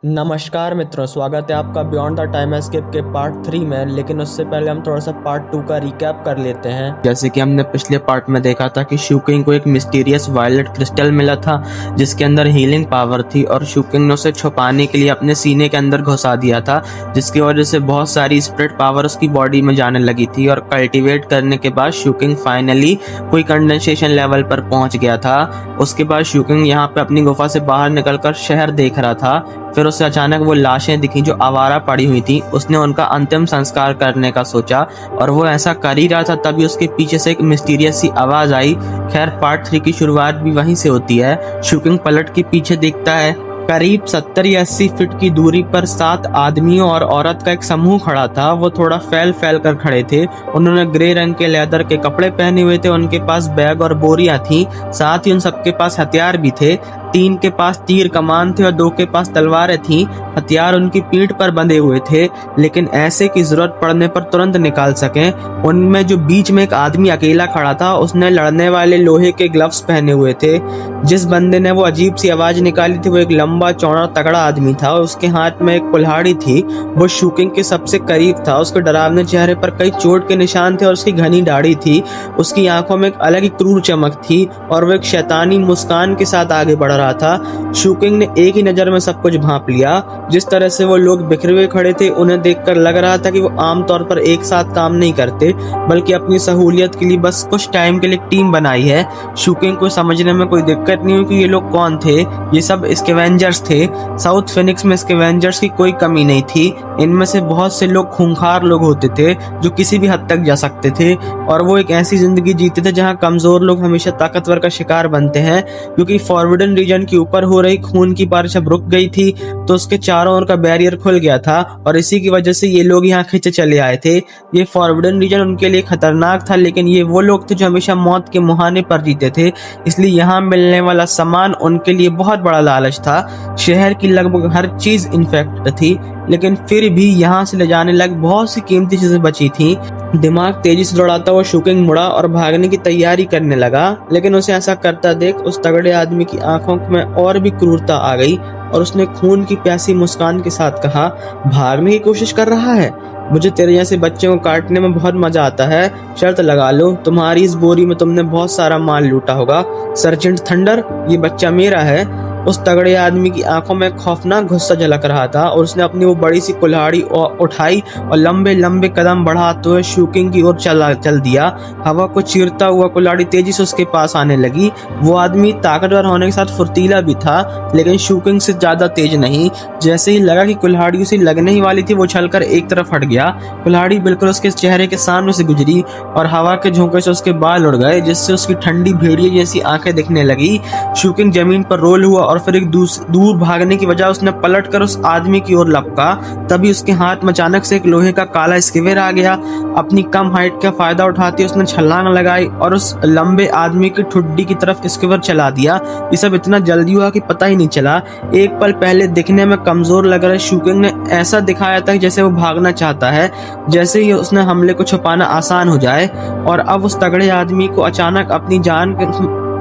नमस्कार मित्रों, स्वागत है आपका बियॉन्ड द टाइम एस्केप के पार्ट 3 में। लेकिन उससे पहले हम थोड़ा सा पार्ट 2 का रिकैप कर लेते हैं। जैसे कि हमने पिछले पार्ट में देखा था कि शूकिंग को एक मिस्टीरियस वायलेट क्रिस्टल मिला था जिसके अंदर हीलिंग पावर थी, और शूकिंग ने उसे छुपाने के लिए अपने सीने के अंदर घुसा दिया था, जिसकी वजह से बहुत सारी स्पिरिट पावर उसकी बॉडी में जाने लगी थी। और कल्टिवेट करने के बाद शूकिंग फाइनली कोई कंडेंसेशन लेवल पर पहुंच गया था। उसके बाद शूकिंग यहाँ पे अपनी गुफा से बाहर निकलकर शहर देख रहा था। फिर उसे अचानक वो लाशें दिखी जो आवारा पड़ी हुई थी। उसने उनका अंतिम संस्कार करने का सोचा, और वो ऐसा कर ही रहा था तभी उसके पीछे से एक मिस्टीरियस सी आवाज आई। खैर, पार्ट 3 की शुरुआत भी वहीं से होती है। शूकिंग पलट के पीछे देखता है, करीब 70 या 80 फीट की दूरी पर 7 आदमियों और औरत का एक समूह खड़ा था। वो थोड़ा फैल कर खड़े थे। उन्होंने ग्रे रंग के लेदर के कपड़े पहने हुए थे। उनके पास बैग और बोरियां थी। साथ ही उन सबके पास हथियार भी थे। 3 के पास तीर कमान थे और 2 के पास तलवारें थी। हथियार उनकी पीठ पर बंधे हुए थे, लेकिन ऐसे की जरूरत पड़ने पर तुरंत निकाल सकें। उनमें जो बीच में एक आदमी अकेला खड़ा था, उसने लड़ने वाले लोहे के ग्लव्स पहने हुए थे। जिस बंदे ने वो अजीब सी आवाज निकाली थी वो एक लंबा चौड़ा तगड़ा आदमी था। उसके हाथ में एक कुल्हाड़ी थी। वो शूकिंग के सबसे करीब था। उसके डरावने चेहरे पर कई चोट के निशान थे और उसकी घनी दाढ़ी थी। उसकी आंखों में एक अलग ही क्रूर चमक थी और वो एक शैतानी मुस्कान के साथ आगे बढ़ रहा था। शूकिंग ने एक ही नजर में सब कुछ भांप लिया। जिस तरह से वो लोग बिखरे हुए खड़े थे, उन्हें देखकर लग रहा था कि वो आमतौर पर एक साथ काम नहीं करते, बल्कि अपनी सहूलियत के लिए बस कुछ टाइम के लिए टीम बनाई है। शूकिंग को समझने में कोई दिक्कत नहीं हुई कि ये लोग कौन थे। ये सब स्कैवेंजर्स थे। साउथ फिनिक्स में स्कैवेंजर्स की कोई कमी नहीं थी। इनमें से बहुत से लोग खूंखार लोग होते थे जो किसी भी हद तक जा सकते थे, और वो एक ऐसी जिंदगी जीते थे जहां कमजोर लोग हमेशा ताकतवर का शिकार बनते हैं। क्योंकि फॉरबिडन रीजन के ऊपर हो रही खून की बारिश अब रुक गई थी, तो उसके चारों ओर का बैरियर खुल गया था, और इसी की वजह से ये लोग यहाँ खींचे चले आए थे। ये फॉरबिडन रीजन उनके लिए खतरनाक था, लेकिन ये वो लोग थे जो हमेशा मौत के मुहाने पर जीते थे। इसलिए यहाँ मिलने वाला सामान उनके लिए बहुत बड़ा लालच था। शहर की लगभग हर चीज इन्फेक्ट थी, लेकिन फिर भी यहाँ से ले जाने लायक बहुत सी कीमती चीजें बची थी। दिमाग तेजी से दौड़ाता हुआ शूकिंग मुड़ा और भागने की तैयारी करने लगा, लेकिन उसे ऐसा करता देख उस तगड़े आदमी की आंखों में और भी क्रूरता आ गई, और उसने खून की प्यासी मुस्कान के साथ कहा, भागने की कोशिश कर रहा है? मुझे तेरे जैसे बच्चों को काटने में बहुत मजा आता है। शर्त लगा लो, तुम्हारी इस बोरी में तुमने बहुत सारा माल लूटा होगा। सर्जेंट थंडर, ये बच्चा मेरा है। उस तगड़े आदमी की आंखों में खौफनाक गुस्सा झलक रहा था, और उसने अपनी वो बड़ी सी कुल्हाड़ी उठाई और लंबे लंबे कदम बढ़ाते हुए शूकिंग की ओर चल दिया। हवा को चीरता हुआ कुल्हाड़ी तेजी से उसके पास आने लगी। वो आदमी ताकतवर होने के साथ फुर्तीला भी था, लेकिन शूकिंग से ज्यादा तेज नहीं। जैसे ही लगा कि कुल्हाड़ी उसे लगने ही वाली थी, वो उछलकर एक तरफ हट गया। कुल्हाड़ी बिल्कुल उसके चेहरे के सामने से गुजरी और हवा के झोंके से उसके बाल उड़ गए, जिससे उसकी ठंडी भेड़िए जैसी आंखें दिखने लगी। शूकिंग जमीन पर रोल हुआ और फिर एक दूर भागने की बजाय उसने पलटकर उस आदमी की ओर लपका। तभी उसके हाथ में अचानक से एक लोहे का काला स्कीवर आ गया। अपनी कम हाइट का फायदा उठाते उसने छलांग लगाई और उस लंबे आदमी की ठुड्डी की तरफ स्कीवर चला दिया। ये सब इतना जल्दी हुआ कि पता ही नहीं चला। एक पल पहले दिखने में कमजोर लग रहे शूकिंग ने ऐसा दिखाया था जैसे वो भागना चाहता है, जैसे ही उसने हमले को छुपाना आसान हो जाए। और अब उस तगड़े आदमी को अचानक अपनी जान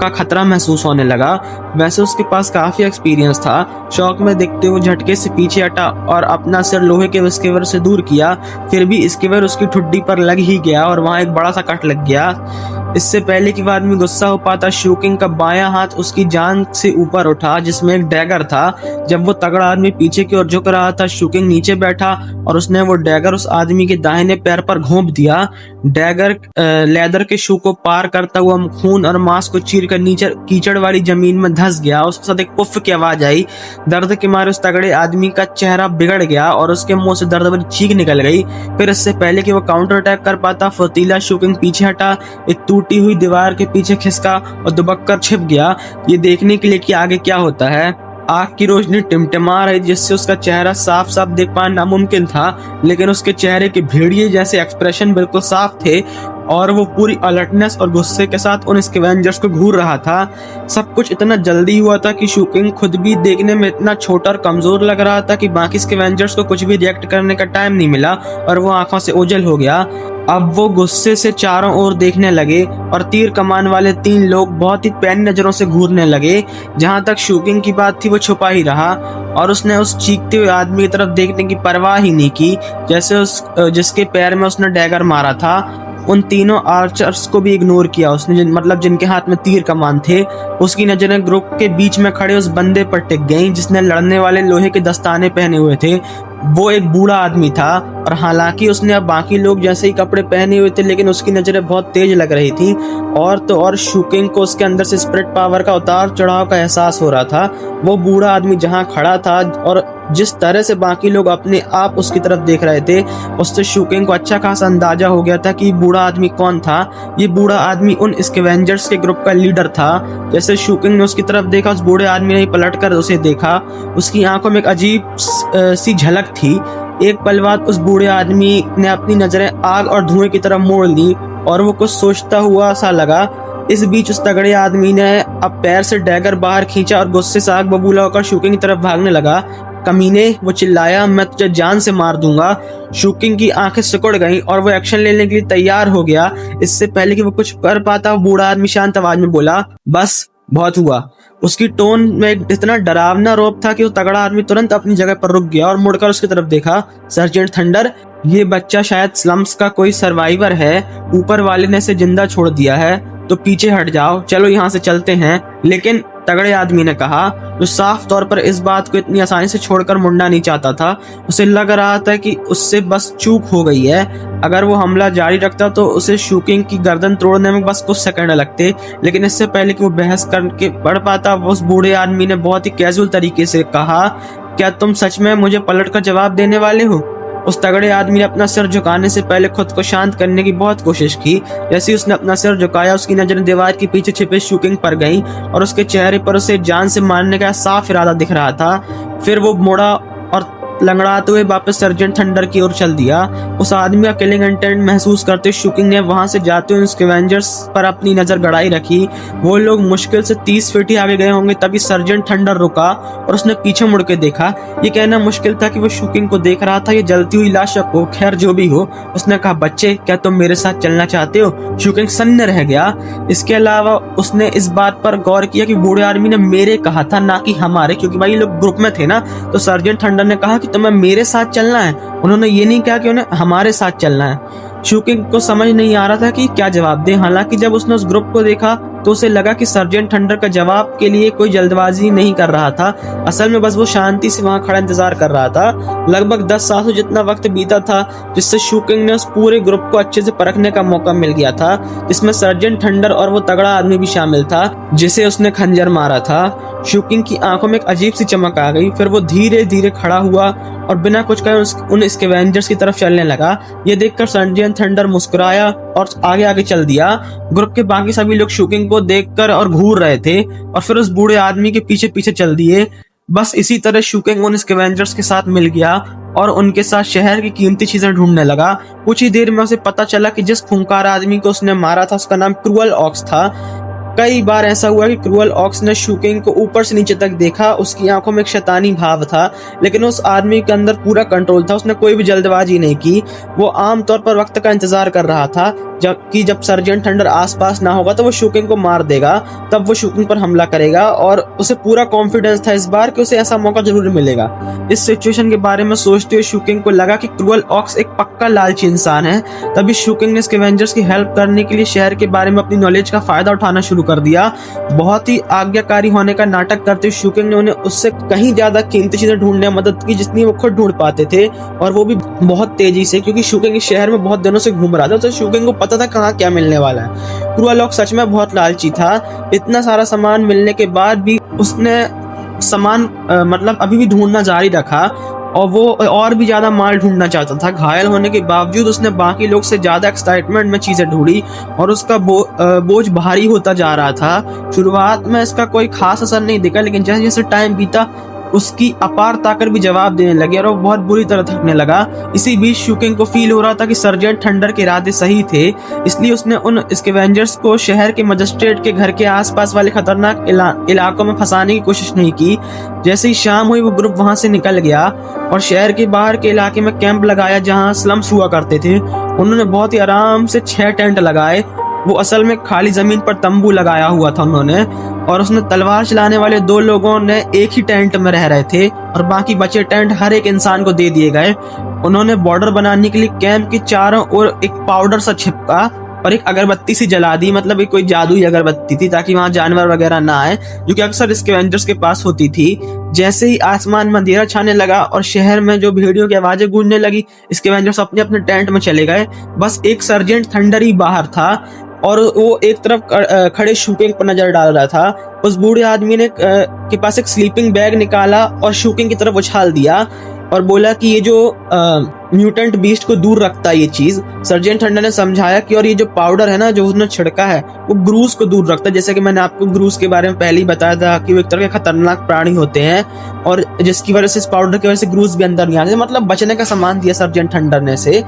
का खतरा महसूस होने लगा। वैसे उसके पास काफी एक्सपीरियंस था। शौक में देखते हुए झटके से पीछे हटा और अपना सिर लोहे के स्कीवर से दूर किया। फिर भी स्कीवर उसकी ठुड्डी पर लग ही गया और वहां एक बड़ा सा कट लग गया। इससे पहले कि वो आदमी गुस्सा हो पाता, शूकिंग का बायां हाथ उसकी जान से ऊपर उठा, जिसमें एक डैगर था। जब वो तगड़ा आदमी पीछे की ओर झुक रहा था, शूकिंग नीचे बैठा और उसने वो डैगर उस आदमी के दाहिने पैर पर घोंप दिया। डैगर लेदर के शू को पार करता हुआ खून और मांस को चीर कर नीचे कीचड़ वाली जमीन में धंस गया। उसके साथ एक पुफ की आवाज आई। दर्द के मारे उस तगड़े आदमी का चेहरा बिगड़ गया और उसके मुंह से दर्द भरी चीख निकल गई। फिर इससे पहले कि वो काउंटर अटैक कर पाता, फुर्तीला शूकिंग पीछे हटा, एक टूटी हुई दीवार के पीछे खिसका और दुबक कर छिप गया, ये देखने के लिए कि आगे क्या होता है। आग की रोशनी टिमटिमा रही, जिससे उसका चेहरा साफ साफ देख पाना नामुमकिन था, लेकिन उसके चेहरे के भेड़िए जैसे एक्सप्रेशन बिल्कुल साफ थे। और वो पूरी अलर्टनेस और गुस्से के साथ उन स्कैवेंजर्स को घूर रहा था। सब कुछ इतना जल्दी हुआ था कि शूकिंग खुद भी देखने में इतना छोटा और कमजोर लग रहा था कि बाकी स्कैवेंजर्स को कुछ भी रिएक्ट करने का टाइम नहीं मिला और वो आंखों से ओझल हो गया। अब वो गुस्से से चारों ओर देखने लगे और तीर कमान वाले 3 लोग बहुत ही पैनी नजरों से घूरने लगे। जहां तक शूकिंग की बात थी वो छुपा ही रहा और उसने उस चीखते हुए आदमी की तरफ देखने की परवाह ही नहीं की, जैसे जिसके पैर में उसने डैगर मारा था। उन तीनों आर्चर्स को भी इग्नोर किया उसने, मतलब जिनके हाथ में तीर कमान थे। उसकी नजरें ग्रुप के बीच में खड़े उस बंदे पर टिक गईं जिसने लड़ने वाले लोहे के दस्ताने पहने हुए थे। वो एक बूढ़ा आदमी था और हालांकि उसने अब बाकी लोग जैसे ही कपड़े पहने हुए थे, लेकिन उसकी नजरें बहुत तेज लग रही थी। और तो और शूकिंग को उसके अंदर से स्पिरिट पावर का उतार चढ़ाव का एहसास हो रहा था। वो बूढ़ा आदमी जहां खड़ा था और जिस तरह से बाकी लोग अपने आप उसकी तरफ देख रहे थे, उससे शूकिंग को अच्छा खासा अंदाजा हो गया था कि बूढ़ा आदमी कौन था। ये बूढ़ा आदमी उन स्कैवेंजर्स के ग्रुप का लीडर था। जैसे शूकिंग ने उसकी तरफ देखा, उस बूढ़े आदमी ने पलट कर उसे देखा। उसकी आंखों में एक अजीब सी झलक थी। एक पल बाद उस बूढ़े आदमी ने अपनी नजरें आग और धुएं की तरफ मोड़ ली और वो कुछ सोचता हुआ सा लगा। इस बीच उस तगड़े आदमी ने अब पैर से डैगर बाहर खींचा और गुस्से से आग बबूला होकर शूकिंग की तरफ भागने लगा। कमीने, वो चिल्लाया, मैं तुझे जान से मार दूंगा। शूकिंग की आंखें सिकुड़ गईं और वो एक्शन लेने के लिए तैयार हो गया। इससे पहले कि वो कुछ कर पाता, बूढ़ा आदमी शांत आवाज में बोला, बस बहुत हुआ। उसकी टोन में इतना डरावना रौब था कि वो तगड़ा आदमी तुरंत अपनी जगह पर रुक गया और मुड़कर उसकी तरफ देखा। सर्जेंट थंडर, ये बच्चा शायद स्लम्स का कोई सर्वाइवर है। ऊपर वाले ने इसे जिंदा छोड़ दिया है, तो पीछे हट जाओ, चलो यहाँ से चलते हैं। लेकिन तगड़े आदमी ने कहा, जो साफ तौर पर इस बात को इतनी आसानी से छोड़कर मुड़ना नहीं चाहता था। उसे लग रहा था कि उससे बस चूक हो गई है। अगर वो हमला जारी रखता तो उसे शूकिंग की गर्दन तोड़ने में बस कुछ सेकंड लगते। लेकिन इससे पहले कि वो बहस करके बढ़ पाता, उस बूढ़े आदमी ने बहुत ही कैजुअल तरीके से कहा, क्या तुम सच में मुझे पलट कर जवाब देने वाले हो? उस तगड़े आदमी ने अपना सिर झुकाने से पहले खुद को शांत करने की बहुत कोशिश की। जैसे ही उसने अपना सिर झुकाया, उसकी नजरें दीवार के पीछे छिपे शूकिंग पर गईं और उसके चेहरे पर उसे जान से मारने का साफ इरादा दिख रहा था। फिर वो मुड़ा और लंगड़ाते हुए वापस सर्जेंट थंडर की ओर चल दिया। उस आदमी का किलिंग इंटेंट महसूस करते शूकिंग ने वहां से जाते हुए स्कैवेंजर्स पर अपनी नजर गड़ाई रखी। वो लोग मुश्किल से 30 फीट ही आगे गए होंगे, तभी सर्जेंट थंडर रुका और उसने पीछे मुड़ के देखा। ये कहना मुश्किल था कि वो शूकिंग को देख रहा था, ये जलती हुई लाश को। खैर जो भी हो, उसने कहा, बच्चे क्या तुम मेरे साथ चलना चाहते हो? शूकिंग सन्न रह गया। इसके अलावा उसने इस बात पर गौर किया कि बूढ़े आदमी ने मेरे कहा था, ना कि हमारे, क्योंकि भाई लोग ग्रुप में थे ना। तो सर्जेंट थंडर ने कहा कि तुम्हें मेरे साथ चलना है, उन्होंने ये नहीं कहा कि उन्हें हमारे साथ चलना है। शूकिंग को समझ नहीं आ रहा था कि क्या जवाब दे। हालांकि जब उसने उस ग्रुप को देखा तो उसे लगा कि सर्जेंट थंडर का जवाब के लिए कोई जल्दबाजी नहीं कर रहा था। असल में बस वो शांति से वहां खड़ा इंतजार कर रहा था। लगभग 10 सालों जितना वक्त बीता था, जिससे शूकिंग ने उस पूरे ग्रुप को अच्छे से परखने का मौका मिल गया था, जिसमें सर्जेंट थंडर और वो तगड़ा आदमी भी शामिल था जिसे उसने खंजर मारा था। शूकिंग की आंखों में एक अजीब सी चमक आ गई। फिर वो धीरे धीरे खड़ा हुआ और बिना कुछ कहे उन स्कैवेंजर्स की तरफ चलने लगा। ये देखकर सर्जेंट थंडर मुस्कुराया और आगे आगे चल दिया। ग्रुप के बाकी सभी लोग शूकिंग को देखकर और घूर रहे थे और फिर उस बूढ़े आदमी के पीछे पीछे चल दिए। बस इसी तरह शूकिंग उन स्कैवेंजर्स के साथ मिल गया और उनके साथ शहर की कीमती चीजें ढूंढने लगा। कुछ ही देर में उसे पता चला कि जिस खूंखार आदमी को उसने मारा था उसका नाम क्रूअल ऑक्स था। कई बार ऐसा हुआ कि क्रूअल ऑक्स ने शूकिंग को ऊपर से नीचे तक देखा। उसकी आंखों में एक शैतानी भाव था, लेकिन उस आदमी के अंदर पूरा कंट्रोल था। उसने कोई भी जल्दबाजी नहीं की। वो आमतौर पर वक्त का इंतजार कर रहा था, जब सर्जेंट थंडर आसपास ना होगा तो वो शूकिंग को मार देगा। तब वो शूकिंग पर हमला करेगा और उसे पूरा कॉन्फिडेंस था इस बार कि उसे ऐसा मौका जरूर मिलेगा। इस सिचुएशन के बारे में सोचते हुए शूकिंग को लगा कि क्रूअल ऑक्स एक पक्का लालची इंसान है। तभी शूकिंग ने स्कैवेंजर्स की हेल्प करने के लिए शहर के बारे में अपनी नॉलेज का फायदा उठाना शुरू कर दिया। बहुत ही आज्ञाकारी होने का नाटक करते हुए शूकिंग ने उन्हें उससे कहीं ज्यादा कीमती चीजें ढूंढने में मदद की जितनी वो खुद ढूंढ पाते थे, और वो भी बहुत तेजी से, क्योंकि शूकिंग इस शहर में बहुत दिनों से घूम रहा था। तो शूकिंग को पता था कहाँ क्या मिलने वाला है। क्रूअल ऑक्स सच में बहुत लालची था। इतना सारा सामान मिलने के बाद भी उसने सामान मतलब अभी भी ढूंढना जारी रखा और वो और भी ज्यादा माल ढूंढना चाहता था। घायल होने के बावजूद उसने बाकी लोग से ज्यादा एक्साइटमेंट में चीजें ढूंढी और उसका बोझ भारी होता जा रहा था। शुरुआत में इसका कोई खास असर नहीं दिखा, लेकिन जैसे जैसे टाइम बीता उसकी अपार ताकत भी जवाब देने लगी और वो बहुत बुरी तरह थकने लगा। इसी बीच शूकिंग को फील हो रहा था कि सर्जेंट थंडर के इरादे सही थे, इसलिए उसने उन स्कैवेंजर्स को शहर के मजिस्ट्रेट के घर के आसपास वाले खतरनाक इलाकों में फंसाने की कोशिश नहीं की। जैसे ही शाम हुई वो ग्रुप वहां से निकल गया और शहर के बाहर के इलाके में कैंप लगाया जहां स्लम्स हुआ करते थे। उन्होंने बहुत ही आराम से 6 टेंट लगाए। वो असल में खाली जमीन पर तंबू लगाया हुआ था उन्होंने, और उसने तलवार चलाने वाले 2 लोगों ने एक ही टेंट में रह रहे थे और बाकी बचे टेंट हर एक इंसान को दे दिए गए। उन्होंने बॉर्डर बनाने के लिए कैंप के चारों ओर एक पाउडर सा छिपका और एक अगरबत्ती सी जला दी, मतलब एक कोई जादुई अगरबत्ती थी ताकि वहां जानवर वगैरह ना आए, जो कि अक्सर स्कैवेंजर्स के पास होती थी। जैसे ही आसमान में अंधेरा छाने लगा और शहर में जो भेड़ियों की आवाजें गूंजने लगी, स्कैवेंजर्स अपने अपने टेंट में चले गए। बस एक सर्जेंट थंडर ही बाहर था और वो एक तरफ खड़े शूकिंग पर नजर डाल रहा था। उस बूढ़े आदमी ने के पास एक स्लीपिंग बैग निकाला और शूकिंग की तरफ उछाल दिया और बोला कि ये जो म्यूटेंट बीस्ट को दूर रखता है ये चीज। सर्जेंट थंडर ने समझाया कि और ये जो पाउडर है ना जो उसने छिड़का है वो ग्रूस को दूर रखता है। जैसे कि मैंने आपको ग्रूस के बारे में पहले ही बताया था कि वो एक तरह के खतरनाक प्राणी होते हैं और जिसकी वजह से इस पाउडर की वजह से ग्रूस भी अंदर नहीं आते। मतलब बचने का सामान दिया सर्जेंट थंडर ने से।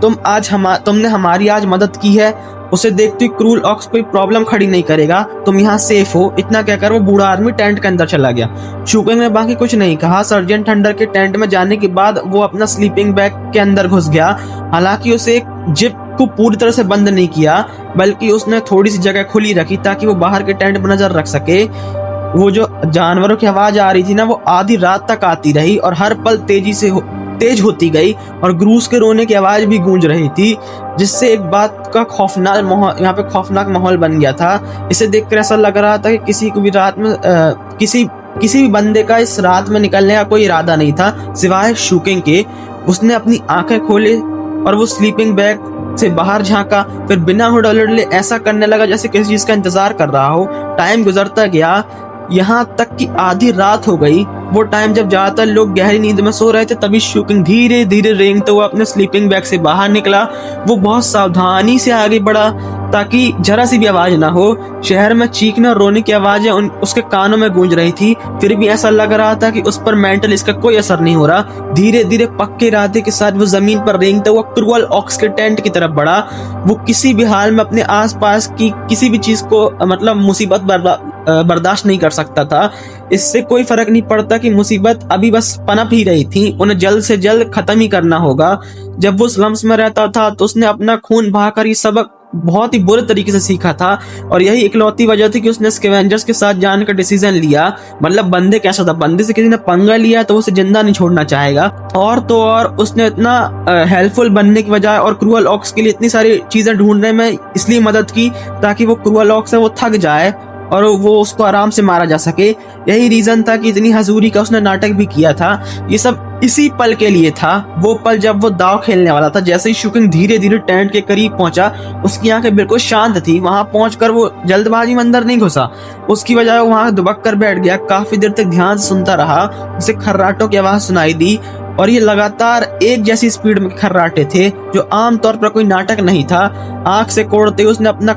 तुमने हमारी आज मदद की है, उसे देखते हुए क्रूल ऑक्स कोई प्रॉब्लम खड़ी नहीं करेगा, तुम यहाँ सेफ हो। इतना कहकर वो बूढ़ा आदमी टेंट के अंदर चला गया। शूकिंग ने बाकी कुछ नहीं कहा। सर्जेंट थंडर के टेंट में जाने के बाद वो अपना स्लीपिंग बैग के अंदर घुस गया। हालांकि उसे एक जिप को पूरी तरह से बंद नहीं किया, बल्कि उसने थोड़ी सी जगह खुली रखी ताकि वो बाहर के टेंट पर नजर रख सके। वो जो जानवरों की आवाज आ रही थी ना वो आधी रात तक आती रही और हर पल तेज होती गई और ग्रूस के रोने की आवाज भी गूंज रही थी, जिससे एक बात का खौफनाक माहौल बन गया था। इसे देखकर ऐसा लग रहा था कि किसी को भी रात में किसी भी बंदे का इस रात में निकलने का कोई इरादा नहीं था सिवाय शूकिंग के। उसने अपनी आंखें खोले और वो स्लीपिंग बैग से बाहर झांका, फिर बिना हुडले ऐसा करने लगा जैसे किसी चीज का इंतजार कर रहा हो। टाइम गुजरता गया, यहाँ तक कि आधी रात हो गई। वो टाइम जब ज्यादातर लोग गहरी नींद में सो रहे थे, तभी शूकिंग धीरे धीरे रेंगते हुए अपने स्लीपिंग बैग से बाहर निकला। वो बहुत सावधानी से आगे बढ़ा ताकि जरा सी भी आवाज ना हो। शहर में चीखने और रोने की आवाजें उसके कानों में गूंज रही थी, फिर भी ऐसा लग रहा था कि उस पर मेंटल इसका कोई असर नहीं हो रहा। धीरे धीरे पक्के इरादे के साथ वो जमीन पर रेंगते हुए क्रूअल ऑक्स के टेंट की तरफ बढ़ा। वो किसी भी हाल में अपने आसपास की किसी भी चीज को मतलब मुसीबत बर्दाश्त नहीं कर सकता था। इससे कोई फर्क नहीं पड़ता कि मुसीबत अभी बस पनप ही रही थी, उन्हें जल्द से जल्द खत्म ही करना होगा। जब वो स्लम्स में रहता था तो उसने अपना खून बहाकर ये सबक बहुत ही बुरे तरीके से सीखा था और यही इकलौती वजह थी कि उसने स्कैवेंजर्स के साथ जाने का डिसीजन लिया। मतलब बंदे कैसा था, बंदे से किसी ने पंगा लिया तो उसे जिंदा नहीं छोड़ना चाहेगा। और तो और उसने इतना हेल्पफुल बनने की बजाय और क्रूअल ऑक्स के लिए इतनी सारी चीजें ढूंढने में इसलिए मदद की ताकि वो क्रूअल ऑक्स है वो थक जाए और वो उसको आराम से मारा जा सके। यही रीजन था कि इतनी हजूरी का उसने नाटक भी किया था। ये सब इसी पल के लिए था, वो पल जब वो दाव खेलने वाला था। जैसे ही शूकिंग धीरे धीरे टेंट के करीब पहुंचा, उसकी आंखें बिल्कुल शांत थी। वहां पहुंचकर वो जल्दबाजी में अंदर नहीं घुसा, उसकी बजाय वो वहां दुबक कर बैठ गया। काफी देर तक ध्यान से सुनता रहा। उसे खर्राटों की आवाज सुनाई दी और ये लगातार एक जैसी स्पीड में खर्राटे थे, जो आमतौर पर कोई नाटक नहीं था। आंख से कोड़ते उसने अपना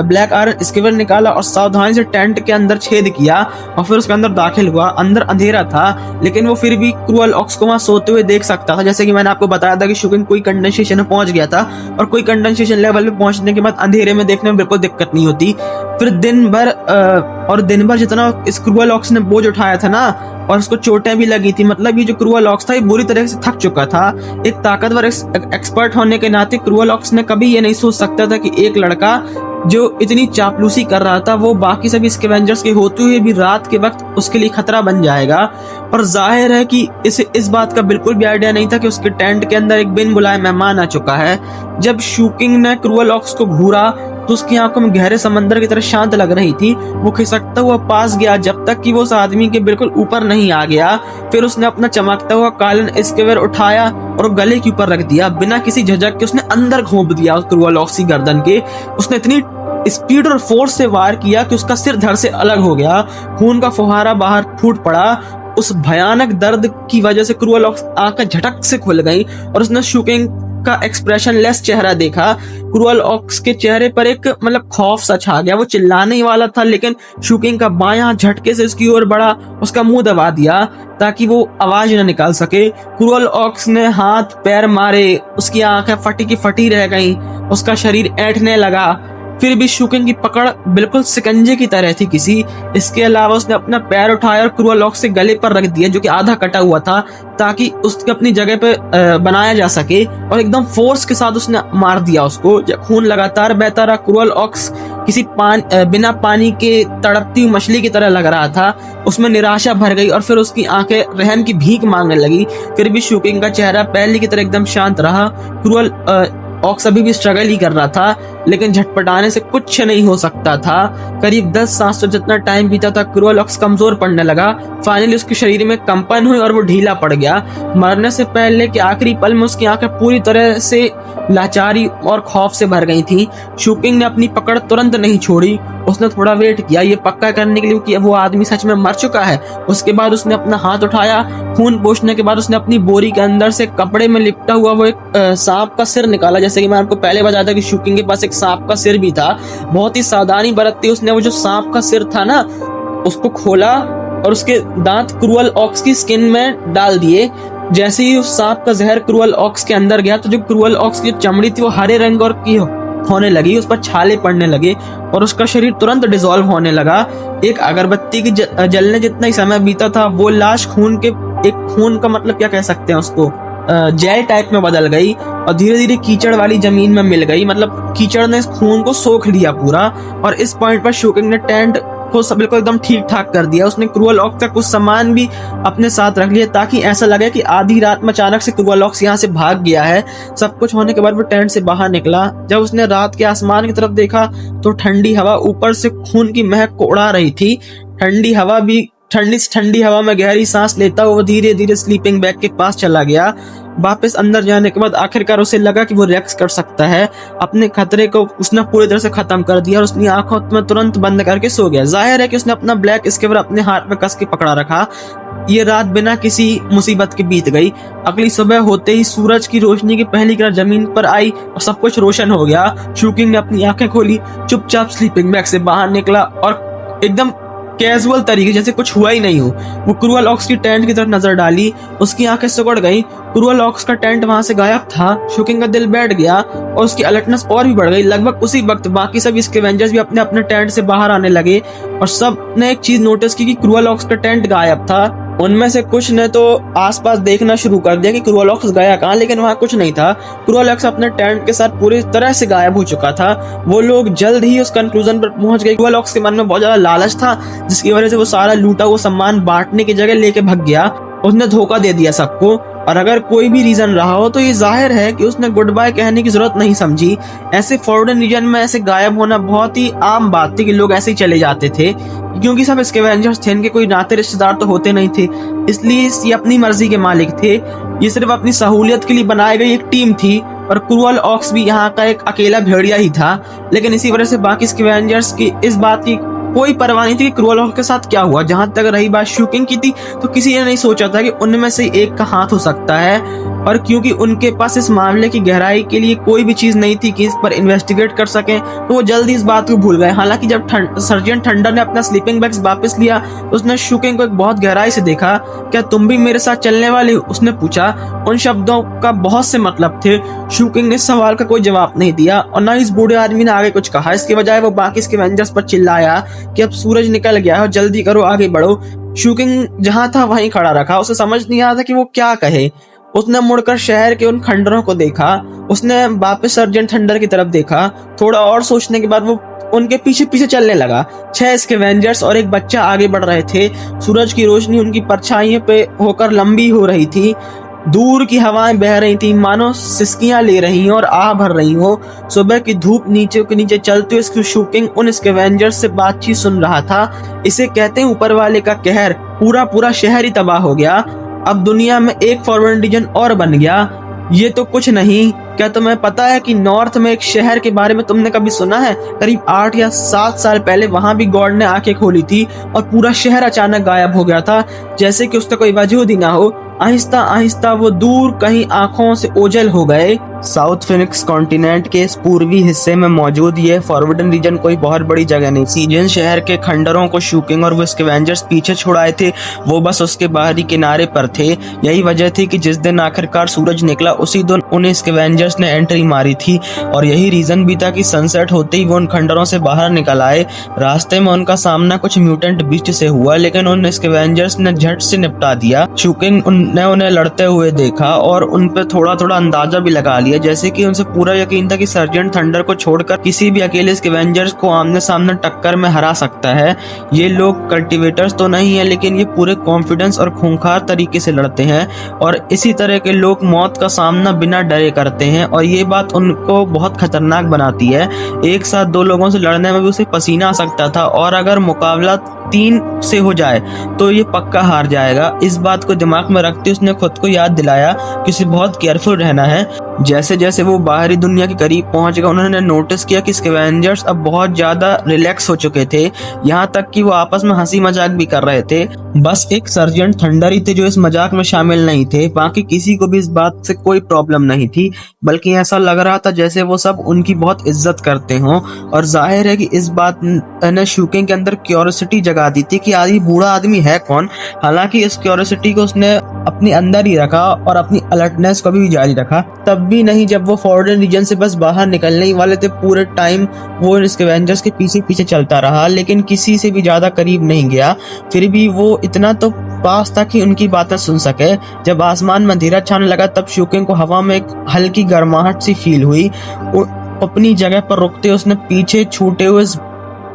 ब्लैक आयरन स्क्वेयर निकाला और सावधानी से टेंट के अंदर छेद किया और फिर उसके अंदर दाखिल हुआ। अंदर अंधेरा था, लेकिन वो फिर भी क्रूअल ऑक्स को वहां सोते हुए देख सकता था। जैसे कि मैंने आपको बताया था कि शूकिंग कोई कंडेंसेशन में पहुंच गया था और कोई कंडेंसेशन लेवल पे पहुंचने के बाद अंधेरे में देखने में बिल्कुल दिक्कत नहीं होती। फिर दिन भर जितना इस क्रूअल ऑक्स ने बोझ उठाया था ना, और उसको चोटें भी लगी थी। मतलब ये जो क्रूअल ऑक्स था ये बुरी तरह से थक चुका था। एक ताकतवर एक्सपर्ट होने के नाते क्रूअल ऑक्स ने कभी ये नहीं सोच सकता था कि एक लड़का जो इतनी चापलूसी कर रहा था वो बाकी सभी स्कैवेंजर्स के होते हुए भी रात के वक्त उसके लिए खतरा बन जाएगा। और जाहिर है कि इसे इस बात का बिल्कुल भी आइडिया नहीं था कि उसके टेंट के अंदर एक बिन बुलाए मेहमान आ चुका है। जब शूकिंग ने क्रूअल ऑक्स को घूरा तो उसकी आंखों में गहरे समंदर की तरह शांत लग रही थी। वो खिसकता हुआ पास गया जब तक कि वो उस आदमी के बिल्कुल ऊपर नहीं आ गया। फिर उसने अपना चमकता हुआ कालन स्क्वेयर उठाया और गले के ऊपर रख दिया। बिना किसी झिझक के उसने अंदर घोंप दिया उस क्रूअल ऑक्स की गर्दन के। उसने इतनी स्पीड और फोर्स से वार किया कि उसका सिर धड़ से अलग हो गया। खून का फुहारा बाहर फूट पड़ा। उस भयानक दर्द की वजह से क्रूअल ऑक्स आंखें झटक से खुल गई और उसने शूकिंग का एक्सप्रेशन लेस चेहरा देखा, क्रूअल ऑक्स के चेहरे पर एक मतलब खौफ सा छा गया। वो चिल्लाने ही वाला था, लेकिन शू किंग का बायां झटके से उसकी ओर बढ़ा, उसका मुंह दबा दिया ताकि वो आवाज न निकाल सके। क्रूअल ऑक्स ने हाथ पैर मारे, उसकी आंखें फटी की फटी रह गईं, उसका शरीर ऐंठने लगा। फिर भी शू किंग की पकड़ बिल्कुल सिकंजे की तरह थी किसी। इसके अलावा उसने अपना पैर उठाया और क्रूअल ऑक्स के गले पर रख दिया, जो कि आधा कटा हुआ था, ताकि उसके अपनी जगह पे बनाया जा सके, और एकदम फोर्स के साथ उसने मार दिया उसको। खून लगातार बहता रहा। क्रूअल ऑक्स किसी बिना पानी के तड़पती हुई मछली की तरह लग रहा था। उसमें निराशा भर गई और फिर उसकी आंखें रहम की भीख मांगने लगी। फिर भी शू किंग का चेहरा पहले की तरह एकदम शांत रहा। क्रूअल ऑक्स अभी भी स्ट्रगल ही कर रहा था, लेकिन झटपटाने से कुछ नहीं हो सकता था। करीब 10 सांसों जितना टाइम बीता था, क्रूअल ऑक्स कमजोर पड़ने लगा। फाइनली उसके शरीर में कंपन हुई और वो ढीला पड़ गया। मरने से पहले के आखिरी पल में उसकी आंखें पूरी तरह से लाचारी और खौफ से भर गई थी। शू किंग ने अपनी पकड़ तुरंत नहीं छोड़ी। उसने थोड़ा वेट किया, ये पक्का करने के लिए कि वो आदमी सच में मर चुका है। उसके बाद उसने अपना हाथ उठाया। खून पोंछने के बाद उसने अपनी बोरी के अंदर से कपड़े में लिपटा हुआ वो एक सांप का सिर निकाला। जैसे कि मैं आपको पहले बताया था कि शू किंग के पास एक सांप का सिर भी था। बहुत ही सावधानी बरतती उसने वो जो सांप का सिर था ना, उसको खोला और उसके दांत क्रूअल ऑक्स की स्किन में डाल दिए। जैसे ही उस सांप का जहर क्रूअल ऑक्स के अंदर गया, तो जो क्रूअल ऑक्स की चमड़ी थी वो हरे रंग और की होने लगी, उस पर छाले पड़ने लगे और उसका शरीर तुरंत डिसॉल्व होने लगा। एक अगरबत्ती की जलने जितना ही समय बीता था, वो लाश खून का मतलब क्या कह सकते हैं उसको, जेल टाइप में बदल गई और धीरे धीरे कीचड़ वाली जमीन में मिल गई। मतलब कीचड़ ने इस खून को सोख लिया पूरा। और इस पॉइंट पर शू किंग ने टेंट को सब बिल्कुल एकदम ठीक ठाक कर दिया। उसने क्रूअल ऑक्स का कुछ सामान भी अपने साथ रख लिया, ताकि ऐसा लगे कि आधी रात में अचानक से क्रूअल ऑक्स यहाँ से भाग गया है। सब कुछ होने के बाद वो टेंट से बाहर निकला। जब उसने रात के आसमान की तरफ देखा, तो ठंडी हवा ऊपर से खून की महक को उड़ा रही थी। ठंडी हवा में गहरी सांस लेता हुआ वो धीरे धीरे स्लीपिंग बैग के पास चला गया। वापस अंदर जाने के बाद आखिरकार उसे लगा कि वो रिलैक्स कर सकता है। अपने खतरे को उसने पूरी तरह से खत्म कर दिया और उसने आंखों में तुरंत बंद करके सो गया। जाहिर है कि उसने अपना ब्लैक स्केवर अपने हाथ में कस के पकड़ा रखा। ये रात बिना किसी मुसीबत के बीत गई। अगली सुबह होते ही सूरज की रोशनी की पहली किरण जमीन पर आई और सब कुछ रोशन हो गया। शू किंग ने अपनी आंखें खोली, चुपचाप स्लीपिंग बैग से बाहर निकला और एकदम कैजुअल तरीके जैसे कुछ हुआ ही नहीं हो वो क्रूअल ऑक्स की टेंट की तरफ नजर डाली। उसकी आंखें सिकुड़ गई। क्रूअल ऑक्स का टेंट वहां से गायब था। शू किंग का दिल बैठ गया और उसकी अलर्टनेस और भी बढ़ गई। लगभग उसी वक्त बाकी सभी स्कैवेंजर्स भी अपने अपने टेंट से बाहर आने लगे और सब ने एक चीज नोटिस की कि क्रूअल ऑक्स का टेंट गायब था। उनमें से कुछ ने तो आसपास देखना शुरू कर दिया कि क्रूअल ऑक्स गया कहाँ, लेकिन वहां कुछ नहीं था। क्रूअल ऑक्स अपने टेंट के साथ पूरी तरह से गायब हो चुका था। वो लोग जल्द ही उस कंक्लूजन पर पहुंच गए। क्रूअल ऑक्स के मन में बहुत ज्यादा लालच था, जिसकी वजह से वो सारा लूटा वो सामान बांटने की जगह लेके भाग गया। उसने धोखा दे दिया सबको। और अगर कोई भी रीजन रहा हो तो ये जाहिर है कि उसने गुड बाय कहने की जरूरत नहीं समझी। ऐसे फॉरन रीजन में ऐसे गायब होना बहुत ही आम बात थी कि लोग ऐसे ही चले जाते थे, क्योंकि सब स्कैवेंजर्स थे, इनके कोई नाते रिश्तेदार तो होते नहीं थे, इसलिए ये अपनी मर्जी के मालिक थे। ये सिर्फ अपनी सहूलियत के लिए बनाई गई एक टीम थी और क्रूअल ऑक्स भी यहाँ का एक अकेला भेड़िया ही था। लेकिन इसी वजह से बाकी स्कैवेंजर्स की इस बात की कोई परवाह नहीं थी कि क्रूअल ऑक्स के साथ क्या हुआ। जहां तक रही बात शू किंग की थी, तो किसी ने नहीं सोचा था कि उनमें से एक का हाथ हो सकता है। और क्योंकि उनके पास इस मामले की गहराई के लिए कोई भी चीज नहीं थी कि इस पर इन्वेस्टिगेट कर सकें, तो वो जल्दी इस बात को भूल गए। हालांकि जब सर्जेंट थंडर ने अपना स्लीपिंग बैग्स वापस लिया, तो उसने शू किंग को एक बहुत गहराई से देखा। क्या तुम भी मेरे साथ चलने वाले हो? उसने पूछा। उन शब्दों का बहुत से मतलब थे। शू किंग ने इस सवाल का कोई जवाब नहीं दिया और न इस बूढ़े आदमी ने आगे कुछ कहा। इसके बजाय वो बाकी स्कैवेंजर्स पर चिल्लाया कि अब सूरज निकल गया है और जल्दी करो, आगे बढ़ो। शू किंग जहां था वहीं खड़ा रखा। उसे समझ नहीं आ रहा था कि वो क्या कहे। उसने मुड़कर शहर के उन खंडरों को देखा। उसने वापस सर्जेंट थंडर की तरफ देखा। थोड़ा और सोचने के बाद वो उनके पीछे पीछे चलने लगा। 6 स्कैवेंजर्स और एक बच्चा आगे बढ़ रहे थे। सूरज की रोशनी उनकी परछाइयों पे होकर लंबी हो रही थी। दूर की हवाएं बह रही थी, मानो सिसकियां ले रही हो और आह भर रही हो। सुबह की धूप नीचे के नीचे चलते हुए शू किंग उन स्कैवेंजर्स से बातचीत सुन रहा था। इसे कहते हैं ऊपर वाले का कहर। पूरा शहर ही तबाह हो गया। अब दुनिया में एक फॉरवर्ड रीजन और बन गया। ये तो कुछ नहीं। क्या तुम्हें पता है कि नॉर्थ में एक शहर के बारे में तुमने कभी सुना है? करीब 8 या 7 साल पहले वहां भी गॉड ने आंखें खोली थी और पूरा शहर अचानक गायब हो गया था, जैसे कि उसका कोई वजूद ही ना हो। आहिस्ता आहिस्ता वो दूर कहीं आंखों से ओझल हो गए। साउथ फिनिक्स कॉन्टिनेंट के इस पूर्वी हिस्से में मौजूद ये फॉरबिडन रीजन कोई बहुत बड़ी जगह नहीं थी। जिन शहर के खंडरों को शूकिंग और वो स्कैवेंजर्स पीछे छुड़ाए थे वो बस उसके बाहरी किनारे पर थे। यही वजह थी कि जिस दिन आखिरकार सूरज निकला उसी दिन उन स्कैवेंजर्स ने एंट्री मारी थी और यही रीजन भी था कि सनसेट होते ही वो उन खंडरों से बाहर निकल आए। रास्ते में उनका सामना कुछ म्यूटेंट बीस्ट से हुआ लेकिन उन स्कैवेंजर्स ने झट से निपटा दिया। शूकिंग ने उन्हें लड़ते हुए देखा और उन पर थोड़ा थोड़ा अंदाजा भी लगा लिया, जैसे कि उनसे पूरा यकीन था कि सर्जेंट थंडर को छोड़कर किसी भी अकेले स्कैवेंजर्स को आमने सामने टक्कर में हरा सकता है। ये लोग कल्टिवेटर्स तो नहीं है लेकिन ये पूरे कॉन्फिडेंस और खूंखार तरीके से लड़ते हैं और इसी तरह के लोग मौत का सामना बिना डरे करते हैं और ये बात उनको बहुत खतरनाक बनाती है। एक साथ दो लोगों से लड़ने में भी उसे पसीना आ सकता था और अगर मुकाबला 3 से हो जाए तो ये पक्का हार जाएगा। इस बात को दिमाग में रखते उसने खुद को याद दिलाया कि उसे बहुत केयरफुल रहना है। जैसे जैसे वो बाहरी दुनिया के करीब पहुंच गए उन्होंने नोटिस किया कि स्कैवेंजर्स अब बहुत ज्यादा रिलैक्स हो चुके थे, यहाँ तक कि वो आपस में हंसी मजाक भी कर रहे थे। बस एक सर्जेंट थंडर ही थे जो इस मजाक में शामिल नहीं थे, बाकी किसी को भी इस बात से कोई प्रॉब्लम नहीं थी, बल्कि ऐसा लग रहा था जैसे वो सब उनकी बहुत इज्जत करते हों। और जाहिर है कि इस बात ने शूकिंग के अंदर क्यूरियोसिटी जगा दी थी कि आदि बूढ़ा आदमी है कौन। हालांकि इस क्यूरियोसिटी को उसने अपने अंदर ही रखा और अपनी अलर्टनेस को भी जारी रखा। तब भी नहीं जब वो फॉरबिडन रीजन से बस बाहर निकलने ही वाले थे पूरे टाइम वो स्कैवेंजर्स के पीछे पीछे चलता रहा लेकिन किसी से भी ज्यादा करीब नहीं गया। फिर भी वो इतना तो पास था कि उनकी बातें सुन सके। जब आसमान में अंधेरा छाने लगा तब शूकिंग को हवा में एक हल्की गर्माहट सी फील हुई। अपनी जगह पर रुकते उसने पीछे छूटे हुए उस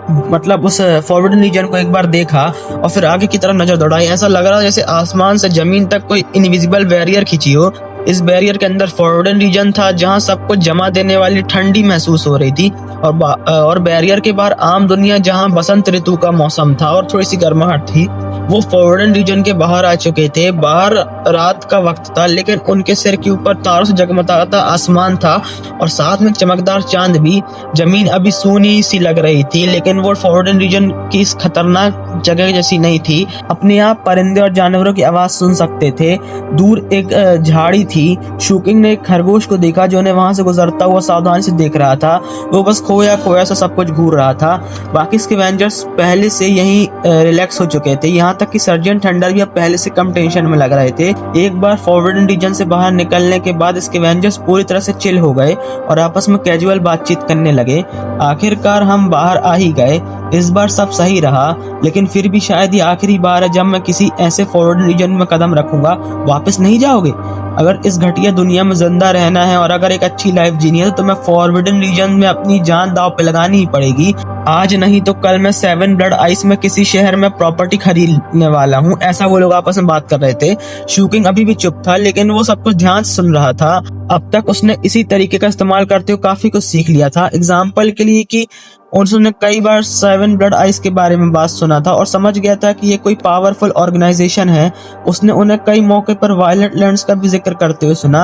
फॉरबिडन रीजन को एक बार देखा और फिर आगे की तरफ नजर दौड़ाई। ऐसा लग रहा जैसे आसमान से जमीन तक कोई इनविजिबल बैरियर खींची हो। इस बैरियर के अंदर फॉरबिडन रीजन था जहां सब कुछ जमा देने वाली ठंडी महसूस हो रही थी और बैरियर के बाहर आम दुनिया जहां बसंत ऋतु का मौसम था और थोड़ी सी गर्माहट थी। वो फॉरबिडन रीजन के बाहर आ चुके थे। बाहर रात का वक्त था लेकिन उनके सिर के ऊपर तारों से जगमगाता आसमान था और साथ में चमकदार चांद भी। जमीन अभी सूनी सी लग रही थी लेकिन वो फॉरबिडन रीजन की इस खतरनाक जगह जैसी नहीं थी। अपने आप परिंदे और जानवरों की आवाज सुन सकते थे। दूर एक झाड़ी थी। शूकिंग ने एक खरगोश को देखा जो उन्हें वहां से गुजरता हुआ सावधानी से देख रहा था। वो बस खोया खोया सा सब कुछ घूर रहा था। बाकी स्कैवेंजर्स पहले से यही रिलैक्स हो चुके थे, यहाँ तक कि सर्जेंट थंडर भी अब पहले से कम टेंशन में लग रहे थे। एक बार फॉरबिडन रीजन से बाहर निकलने के बाद स्कैवेंजर्स पूरी तरह से चिल हो गए और आपस में कैजुअल बातचीत करने लगे। आखिरकार हम बाहर आ ही गए। इस बार सब सही रहा लेकिन फिर भी शायद ये आखिरी बार है जब मैं किसी ऐसे फॉरबिडन रीजन में कदम रखूंगा। वापस नहीं जाओगे? अगर इस घटिया दुनिया में जिंदा रहना है और अगर एक अच्छी लाइफ जीनी है तो मैं फॉरबिडन रीजन में अपनी जान दांव पे लगानी ही पड़ेगी। आज नहीं तो कल मैं 7 ब्लड आइस में किसी शहर में प्रॉपर्टी खरीदने वाला हूँ। ऐसा वो लोग आपस में बात कर रहे थे। शूकिंग अभी भी चुप था लेकिन वो सब कुछ ध्यान से सुन रहा था। अब तक उसने इसी तरीके का इस्तेमाल करते हुए काफी कुछ सीख लिया था। एग्जाम्पल के लिए कि उसने कई बार 7 ब्लड आइस के बारे में बात सुना था और समझ गया था कि ये कोई पावरफुल ऑर्गेनाइजेशन है। उसने उन्हें कई मौके पर वायलेंट लैंड्स का भी जिक्र करते हुए सुना।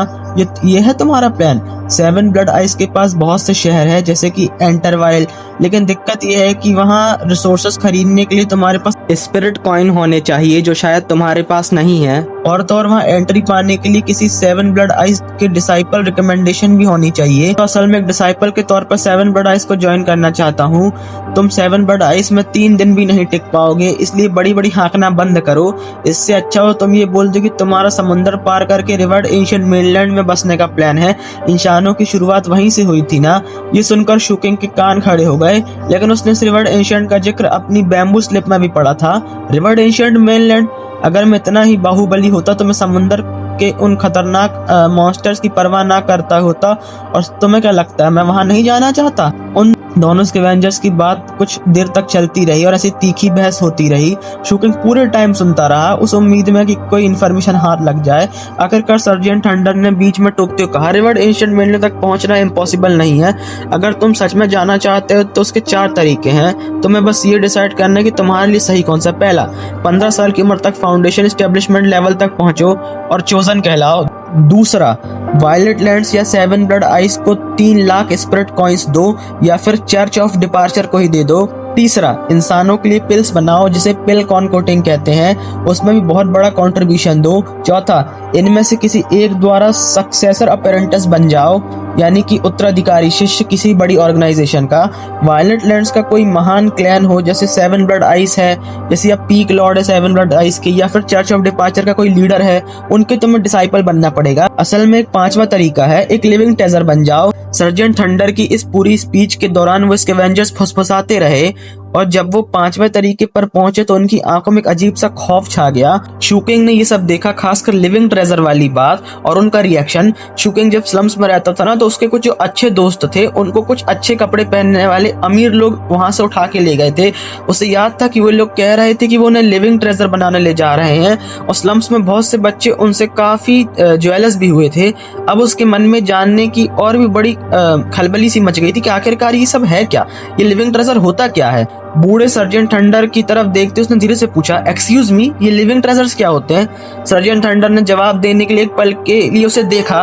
ये है तुम्हारा प्लान? 7 ब्लड आइस के पास बहुत से शहर है जैसे कि एंटरवाइल, लेकिन दिक्कत यह है कि वहाँ रिसोर्सेस खरीदने के लिए तुम्हारे पास स्पिरिट कॉइन होने चाहिए जो शायद तुम्हारे पास नहीं है। और तो और वहाँ एंट्री पाने के लिए किसी 7 ब्लड आइस के डिसाइपल रिकमेंडेशन भी होनी चाहिए। तो असल में एक डिसाइपल के तौर पर 7 ब्लड आइस को ज्वाइन करना चाहता हूँ। तुम 7 ब्लड आइस में 3 दिन भी नहीं टिक पाओगे, इसलिए बड़ी बड़ी हाँकना बंद करो। इससे अच्छा हो तुम ये बोल दो कि तुम्हारा समुद्र पार करके रिवर्ड एंशिएंट मेनलैंड में बसने का प्लान है। इंसानों की शुरुआत वहीं से हुई थी ना? ये सुनकर शूकिंग के कान खड़े हो गए, लेकिन उसने रिवर्ड एंशिएंट का जिक्र अपनी बैम्बू स्लिप में भी पढ़ा था। Revered ancient mainland? अगर मैं इतना ही बाहुबली होता तो मैं समुद्र के उन खतरनाक मॉन्स्टर्स की परवाह ना करता होता। और तुम्हें क्या लगता है मैं वहां नहीं जाना चाहता? उन दोनों स्कैवेंजर्स की बात कुछ देर तक चलती रही और ऐसी तीखी बहस होती रही। शूकिंग पूरे टाइम सुनता रहा उस उम्मीद में कि कोई इन्फॉर्मेशन हाथ लग जाए। आखिरकार सर्जेंट थंडर ने बीच में टोकते हुए कहा, रिवर्ड एंशिएंट मेनलैंड तक पहुंचना इम्पॉसिबल नहीं है। अगर तुम सच में जाना चाहते हो तो उसके 4 तरीके हैं। तुम्हें बस ये डिसाइड करना है कि तुम्हारे लिए सही कौन सा। पहला, 15 साल की उम्र तक फाउंडेशन एस्टेब्लिशमेंट लेवल तक पहुंचो और चोजन कहलाओ। दूसरा, वायलेट लैंड्स या 7 ब्लड आइस को 3 लाख स्पिरिट कॉइंस दो या फिर चर्च ऑफ डिपार्चर को ही दे दो। तीसरा, इंसानों के लिए पिल्स बनाओ जिसे पिल कॉनकोटिंग कहते हैं, उसमें भी बहुत बड़ा कंट्रीब्यूशन दो। चौथा, इनमें से किसी एक द्वारा सक्सेसर अपेरेंटिस बन जाओ, यानी कि उत्तराधिकारी शिष्य किसी बड़ी ऑर्गेनाइजेशन का। वायलेट लैंड्स का कोई महान क्लैन हो, जैसे सेवन ब्लड आइस है, जैसे आप पीक लॉर्ड है सेवन ब्लड आइस के, या फिर चर्च ऑफ डिपार्चर का कोई लीडर है, उनके तुम्हें डिसाइपल बनना पड़ेगा। असल में एक पांचवा तरीका है, एक लिविंग ट्रेजर बन जाओ। सर्जेंट थंडर की इस पूरी स्पीच के दौरान वो स्कैवेंजर्स फुसफुसाते रहे, और जब वो पांचवें तरीके पर पहुंचे तो उनकी आंखों में एक अजीब सा खौफ छा गया। शूकिंग ने ये सब देखा, खासकर लिविंग ट्रेजर वाली बात और उनका रिएक्शन। शूकिंग जब स्लम्स में रहता था ना, तो उसके कुछ जो अच्छे दोस्त थे उनको कुछ अच्छे कपड़े पहनने वाले अमीर लोग वहां से उठा के ले गए थे। उसे याद था कि वो लोग कह रहे थे कि वो उन्हें लिविंग ट्रेजर बनाने ले जा रहे हैं, और स्लम्स में बहुत से बच्चे उनसे काफी ज्वेलस भी हुए थे। अब उसके मन में जानने की और भी बड़ी खलबली सी मच गई थी कि आखिरकार ये सब है क्या, ये लिविंग ट्रेजर होता क्या है। बूढ़े सर्जेंट थंडर की तरफ देखते उसने धीरे से पूछा, एक्सक्यूज मी, ये लिविंग ट्रेजर्स क्या होते हैं? सर्जेंट थंडर ने जवाब देने के लिए एक पल के लिए उसे देखा।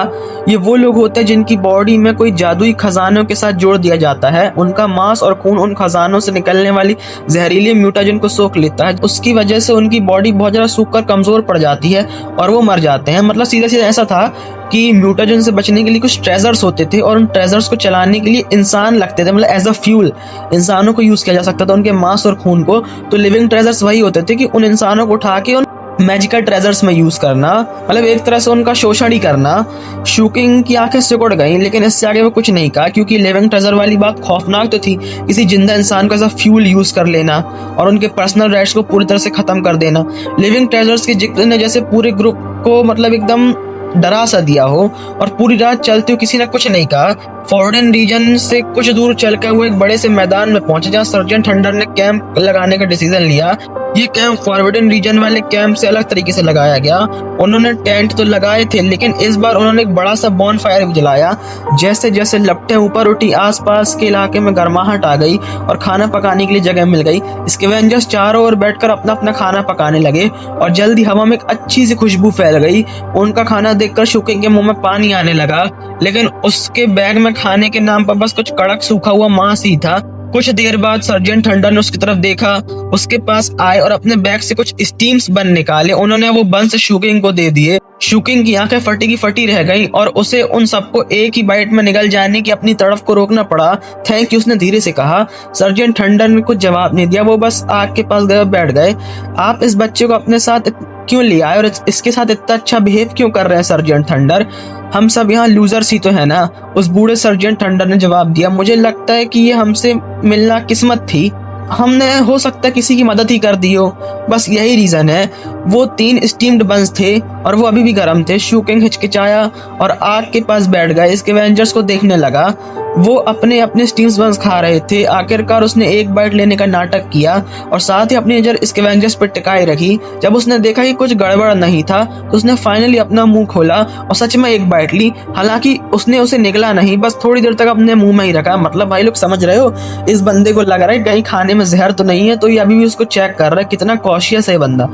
ये वो लोग होते हैं जिनकी बॉडी में कोई जादुई खजानों के साथ जोड़ दिया जाता है। उनका मांस और खून उन खजानों से निकलने वाली जहरीली म्यूटाजन को सोख लेता है। उसकी वजह से उनकी बॉडी बहुत ज्यादा सूख कर कमजोर पड़ जाती है और वो मर जाते हैं। मतलब सीधा सीधा ऐसा था कि म्यूटाजन से बचने के लिए कुछ ट्रेजर्स होते थे, और उन ट्रेजर्स को चलाने के लिए इंसान लगते थे, मतलब एज अ फ्यूल इंसानों को यूज किया जा सकता था, उनके मांस और खून को। तो लिविंग ट्रेजर्स वही होते थे कि उन इंसानों को उठा के उन मैजिकल ट्रेजर्स में यूज करना, मतलब एक तरह से उनका शोषण ही करना। शूकिंग की आंखें सिकुड़ गई, लेकिन इससे आगे वो कुछ नहीं कहा, क्योंकि लिविंग ट्रेजर वाली बात खौफनाक तो थी, किसी जिंदा इंसान को ऐसा फ्यूल यूज कर लेना और उनके पर्सनल राइट्स को पूरी तरह से खत्म कर देना। लिविंग ट्रेजर्स के जिक्र ने जैसे पूरे ग्रुप को मतलब एकदम डरा सा दिया हो, और पूरी रात चलते हुए किसी ने कुछ नहीं कहा। फॉर्डन रीजन से कुछ दूर चलकर वो एक बड़े से मैदान में पहुंचे, जहां सर्जेंट थंडर ने कैंप लगाने का डिसीजन लिया। ये कैंप फॉरवर्डन रीजन वाले कैंप से अलग तरीके से लगाया गया। उन्होंने टेंट तो लगाए थे, लेकिन इस बार उन्होंने एक बड़ा सा बॉन फायर भी जलाया। जैसे जैसे लपटें ऊपर उठी, आसपास के इलाके में गर्माहट आ गई और खाना पकाने के लिए जगह मिल गई। स्कैवेंजर्स चारों ओर बैठकर अपना अपना खाना पकाने लगे, और जल्दी हवा में एक अच्छी सी खुशबू फैल गई। उनका खाना देखकर शूकिंग के मुंह में पानी आने लगा, लेकिन उसके बैग में खाने के नाम पर बस कुछ कड़क सूखा हुआ मांस ही था। कुछ देर बाद सर्जेंट थंडर ने उसकी तरफ देखा, उसके पास आए और अपने बैग से कुछ स्टीम्स बन निकाले। उन्होंने वो बंस शूकिंग को दे दिए। शूकिंग की आंखें फटी की फटी रह गई, और उसे उन सबको एक ही बाइट में निगल जाने की अपनी तड़फ को रोकना पड़ा। थैंक यू, उसने धीरे से कहा। सर्जेंट थंडर ने कुछ जवाब नहीं दिया, वो बस आग के पास गए बैठ गए। आप इस बच्चे को अपने साथ क्यों ले आए और इसके साथ इतना अच्छा बिहेव क्यों कर रहे हैं सर्जेंट थंडर? हम सब यहाँ लूजर्स ही तो है ना, उस बूढ़े सर्जेंट थंडर ने जवाब दिया। मुझे लगता है कि ये हमसे मिलना किस्मत थी, हमने हो सकता है किसी की मदद ही कर दी हो, बस यही रीजन है। वो 3 स्टीम्ड बंस थे और वो अभी भी गर्म थे। शूकिंग हिचकिचाया और आग के पास बैठ गया। स्कैवेंजर्स को देखने लगा, वो अपने अपने स्टीम्स बंस खा रहे थे। आखिरकार उसने एक बाइट लेने का नाटक किया और साथ ही अपनी नजर स्कैवेंजर्स पर टिकाए रखी। जब उसने देखा कि कुछ गड़बड़ नहीं था, तो उसने फाइनली अपना मुंह खोला और सच में एक बाइट ली। हालांकि उसने उसे निगला नहीं, बस थोड़ी देर तक अपने मुंह में ही रखा। मतलब भाई लोग समझ रहे हो, इस बंदे को लग रहा है कहीं खाने में जहर तो नहीं है, तो ये अभी भी उसको चेक कर रहा है। कितना कॉशियस है बंदा।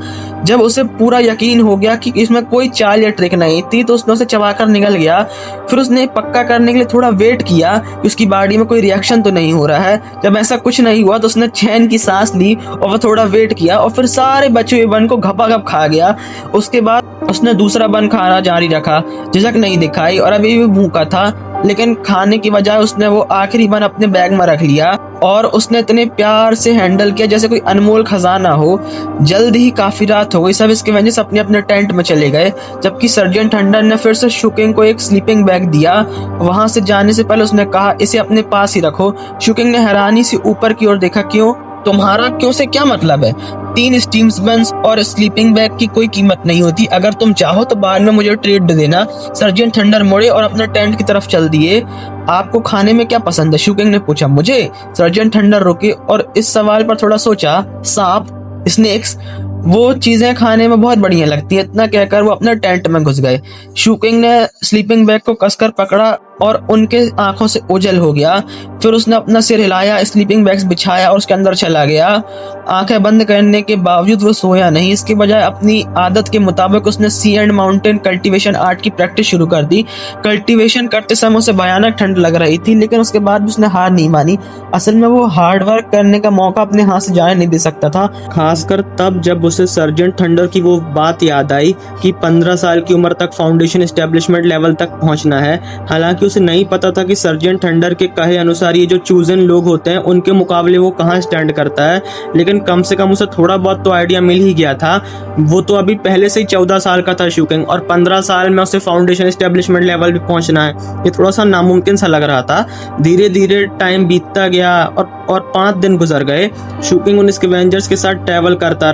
जब उसे पूरा यकीन हो गया कि इसमें कोई चाल या ट्रिक नहीं थी, तो उसने उसे चबाकर निगल गया। फिर उसने पक्का करने के लिए थोड़ा वेट किया कि उसकी बॉडी में कोई रिएक्शन तो नहीं हो रहा है। जब ऐसा कुछ नहीं हुआ तो उसने चैन की सांस ली और वह थोड़ा वेट किया, और फिर सारे बचे हुए बन को घपाघप खा गया। उसके बाद उसने दूसरा बन खाना जारी रखा, झिझक नहीं दिखाई और अभी भी भूखा था, लेकिन खाने की बजाय उसने वो आखिरी बन अपने बैग में रख लिया और उसने इतने प्यार से हैंडल किया जैसे कोई अनमोल खजाना हो। जल्द ही काफी रात हो गई, सब स्कैवेंजर्स अपने अपने टेंट में चले गए, जबकि सर्जेंट थंडर ने फिर से शूकिंग को एक स्लीपिंग बैग दिया। वहां से जाने से पहले उसने कहा, इसे अपने पास ही रखो। शूकिंग ने हैरानी से ऊपर की ओर देखा। क्यों? तुम्हारा क्यों से क्या मतलब है? 3 स्टीम्स बंस और स्लीपिंग बैग की कोई कीमत नहीं होती। अगर तुम चाहो तो बाद में मुझे ट्रीट दे देना। सर्जेंट थंडर मुड़े और अपने टेंट की तरफ चल दिए। आपको खाने में क्या पसंद है? शूकिंग ने पूछा। मुझे? सर्जेंट थंडर रुके और इस सवाल पर थोड़ा सोचा। सांप, स्नेक्स, वो चीजें खाने में बहुत बढ़िया लगती है। इतना कहकर वो अपने टेंट में घुस गए। शूकिंग ने स्लीपिंग बैग को कसकर पकड़ा और उनके आंखों से ओझल हो गया। फिर उसने अपना सिर हिलाया, स्लीपिंग बैग्स बिछाया और उसके अंदर चला गया। आंखें बंद करने के बावजूद वो सोया नहीं, इसके बजाय अपनी आदत के मुताबिक उसने सी एंड माउंटेन कल्टीवेशन आर्ट की प्रैक्टिस शुरू कर दी। कल्टीवेशन करते समय उसे भयानक ठंड लग रही थी, लेकिन उसके बाद भी उसने हार नहीं मानी। असल में वो हार्ड वर्क करने का मौका अपने हाथ से जाया नहीं दे सकता था, खासकर तब जब उसे सर्जेंट थंडर की वो बात याद आई कि 15 साल की उम्र तक फाउंडेशन एस्टेब्लिशमेंट लेवल तक पहुंचना है। हालांकि उसे नहीं पता था कि सर्जेंट थंडर के कहे अनुसार ये जो चूजन लोग होते हैं उनके मुकाबले वो कहाँ स्टैंड करता है, लेकिन कम से कम उसे थोड़ा बहुत तो आइडिया मिल ही गया था। वो तो अभी पहले से ही 14 साल का था शूकिंग, और 15 साल में उसे फाउंडेशन एस्टेब्लिशमेंट लेवल पे पहुंचना है, ये थोड़ा सा नामुमकिन सा लग रहा था। धीरे धीरे टाइम बीतता गया और 5 दिन गुजर गए। शूकिंग उन स्कैवेंजर्स के साथ ट्रैवल करता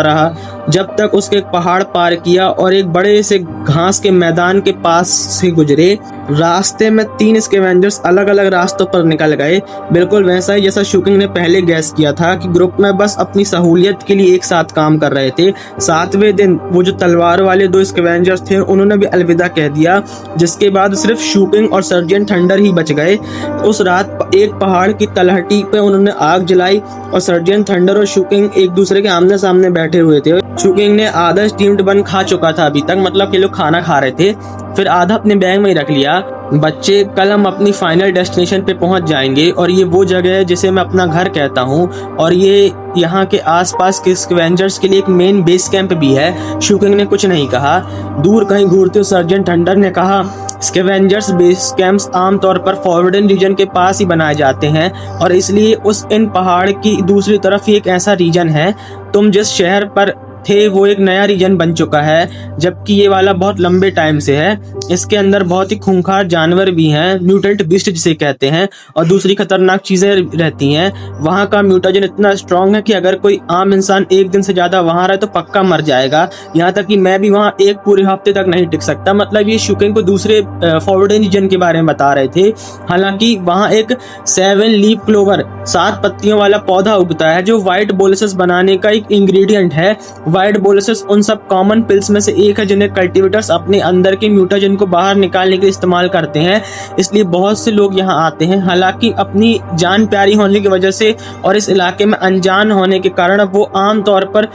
रहा जब तक उसके एक पहाड़ पार किया और एक बड़े से घास के मैदान के पास से गुजरे। रास्ते में 3 स्कैवेंजर्स अलग अलग रास्तों पर निकल गए, बिल्कुल वैसा ही जैसा शूकिंग ने पहले गैस किया था कि ग्रुप में बस अपनी सहूलियत के लिए एक साथ काम कर रहे थे। 7वें दिन वो जो तलवार वाले 2 स्कैवेंजर्स थे उन्होंने भी अलविदा कह दिया, जिसके बाद सिर्फ शूकिंग और सर्जेंट थंडर ही बच गए। उस रात एक पहाड़ की तलहटी पे उन्होंने आग जलाई और सर्जेंट थंडर और शूकिंग एक दूसरे के आमने सामने बैठे हुए थे। शूकिंग ने आधा स्टीम्ड बन खा चुका था अभी तक, मतलब कि लोग खाना खा रहे थे, फिर आधा अपने बैग में ही रख लिया। बच्चे, कल हम अपनी फाइनल डेस्टिनेशन पे पहुंच जाएंगे और ये वो जगह है जिसे मैं अपना घर कहता हूँ, और ये यहाँ के आसपास के स्कैवेंजर्स के लिए एक मेन बेस कैंप भी है। शूकिंग ने कुछ नहीं कहा। दूर कहीं घूरते हुए सर्जेंट थंडर ने कहा, स्कैवेंजर्स बेस कैंप्स आमतौर पर फॉरवर्डन रीजन के पास ही बनाए जाते हैं, और इसलिए इन पहाड़ की दूसरी तरफ ही एक ऐसा रीजन है। तुम जिस शहर पर थे वो एक नया रीजन बन चुका है, जबकि ये वाला बहुत लंबे टाइम से है। इसके अंदर बहुत ही खूंखार जानवर भी हैं, म्यूटेंट बीस्ट जिसे कहते हैं, और दूसरी खतरनाक चीजें रहती हैं। वहाँ का म्यूटाजन इतना स्ट्रांग है कि अगर कोई आम इंसान एक दिन से ज्यादा वहाँ रहे तो पक्का मर जाएगा। यहाँ तक कि मैं भी वहाँ एक पूरे हफ्ते तक नहीं टिक सकता। मतलब ये शूकिंग को दूसरे फॉरवर्डन रीजन के बारे में बता रहे थे। हालांकि वहाँ एक 7 लीफ क्लोवर 7 पत्तियों वाला पौधा उगता है जो व्हाइट बोलसेस बनाने का एक इंग्रेडिएंट है। व्हाइट बोलसेस उन सब कॉमन पिल्स में से एक है जिन्हें कल्टीवेटर्स अपने अंदर के म्यूटाजन को बाहर निकालने के लिए इस्तेमाल करते हैं, इसलिए बहुत से लोग यहाँ आते हैं। हालांकि अपनी जान प्यारी होने की वजह से और इस इलाके में अनजान होने के कारण वो आमतौर पर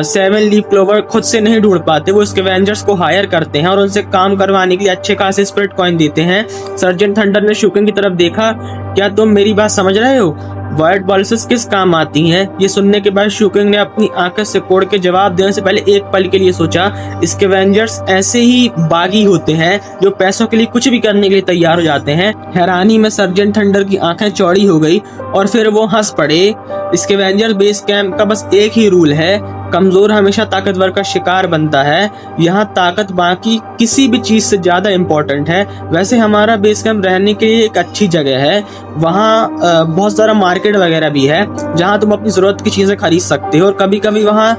7 लीफ क्लोवर खुद से नहीं ढूंढ पाते। वो स्कैवेंजर्स को हायर करते हैं और उनसे काम करवाने के लिए अच्छे खासे स्पिरिट कॉइन देते हैं। सर्जेंट थंडर ने शूकिंग की तरफ देखा, क्या तुम मेरी बात समझ रहे हो? व्हाइट बॉल्सेस किस काम आती हैं? ये सुनने के बाद शूकिंग ने अपनी आंखें सिकोड़ के जवाब देने से पहले एक पल के लिए सोचा। स्कैवेंजर्स ऐसे ही बागी होते हैं जो पैसों के लिए कुछ भी करने के लिए तैयार हो जाते हैं। हैरानी में सर्जेंट थंडर की आंखें चौड़ी हो गई और फिर वो हंस पड़े। स्कैवेंजर बेस कैंप का बस एक ही रूल है, कमजोर हमेशा ताकतवर का शिकार बनता है। यहाँ ताकत बाकी किसी भी चीज से ज्यादा इम्पोर्टेंट है। वैसे हमारा बेस कैंप रहने के लिए एक अच्छी जगह है, वहाँ बहुत सारा मार्केट वगैरह भी है जहाँ तुम अपनी जरूरत की चीजें खरीद सकते हो, और कभी कभी वहाँ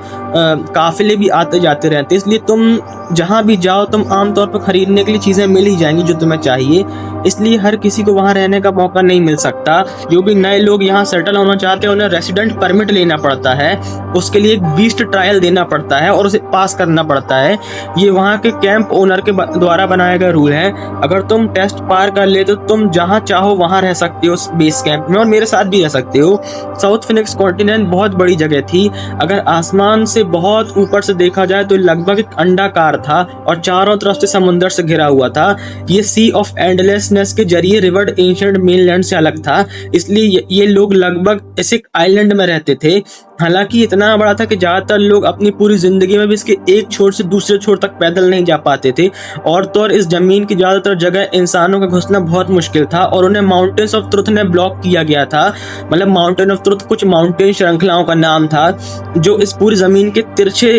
काफिले भी आते जाते रहते हैं, इसलिए तुम जहाँ भी जाओ तुम आमतौर पर खरीदने के लिए चीजें मिल ही जाएंगी जो तुम्हें चाहिए। इसलिए हर किसी को वहाँ रहने का मौका नहीं मिल सकता। जो भी नए लोग यहाँ सेटल होना चाहते हैं उन्हें रेसिडेंट परमिट लेना पड़ता है, उसके लिए एक बीस्ट ट्रायल देना पड़ता है और उसे पास करना पड़ता है। ये वहाँ के कैंप ओनर के द्वारा बनाया गया रूल है। अगर तुम टेस्ट पार कर ले तो तुम जहाँ चाहो वहाँ रह सकते हो उस बेस कैंप में, और मेरे साथ भी रह सकते हो। साउथ फिनिक्स कॉन्टिनेंट बहुत बड़ी जगह थी। अगर आसमान से बहुत ऊपर से देखा जाए तो लगभग एक अंडाकार था और चारों तरफ से समुद्र से घिरा हुआ था। ये सी ऑफ एंडलेसनेस के जरिए रिवर्ड एंशिएंट मेनलैंड से अलग था, इसलिए ये लोग लगभग ऐसे आइलैंड में रहते थे। हालांकि इतना बड़ा था कि ज्यादातर लोग अपनी पूरी जिंदगी में भी इसके एक छोर से दूसरे छोर तक पैदल नहीं जा पाते थे, और तो और इस जमीन की ज्यादातर जगह इंसानों का घुसना बहुत मुश्किल था और उन्हें माउंटेन्स ऑफ ट्रुथ ने ब्लॉक किया गया था। मतलब माउंटेन ऑफ ट्रुथ कुछ माउंटेन श्रृंखलाओं का नाम था जो इस पूरी जमीन के तिरछे